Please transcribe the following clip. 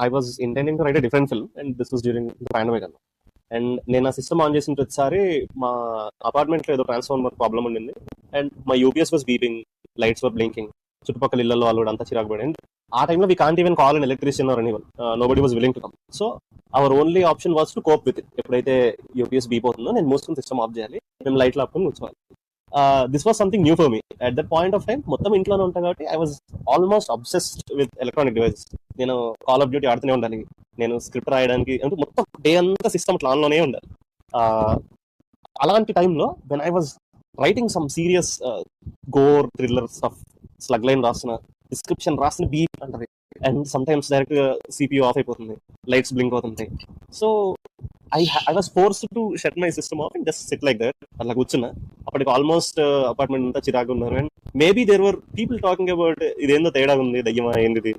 I was intending to right a different film and this was during the pandemic అన్న. And నేను ఆ system on చేసిన ప్రతిసారి మా అపార్ట్మెంట్ లో ఏదో ట్రాన్స్ఫార్మర్ ప్రాబ్లమ్ ఉండింది and my UPS was beeping, lights were blinking, చుట్టుపక్కల ఇళ్లలో వాళ్ళు కూడా అంతా చిరాకు పడి. అండ్ ఆ టైంలో we can't even call an electrician or anyone, nobody was willing to come. So our only option was to cope with it. ఎప్పుడైతే యూపీఎస్ బీప్ అవుతుందో నేను మూసుకుని సిస్టమ్ ఆఫ్ చేయాలి, మేము లైట్లు ఆపుకొని కూర్చోవాలి. This was something new for me at that point of time. మొత్తం ఇంట్లోనే ఉంటాం కాబట్టి I was almost obsessed with electronic devices. నేను కాల్ ఆఫ్ డ్యూటీ ఆడుతూనే ఉండాలి, నేను స్క్రిప్ట్ రాయడానికి అంటే మొత్తం డే అంతా సిస్టమ్ ఆన్లోనే ఉండాలి. అలాంటి టైంలో when I was writing some serious gore thriller stuff, slug line రాసిన, డిస్క్రిప్షన్ రాసిన బీప్ అంటది, and some times direct CPU off అయిపోతుంది, లైట్స్ బ్లింక్ అవుతుంటాయి. So I was forced to shut my system off and just sit like that. అట్లా కూర్చున్నా. అప్పటికి almost apartment అంతా చిరాకు ఉన్నారు and maybe there were people talking about ఇదేందో తేడా ఉంది, దయ్యమా ఏంది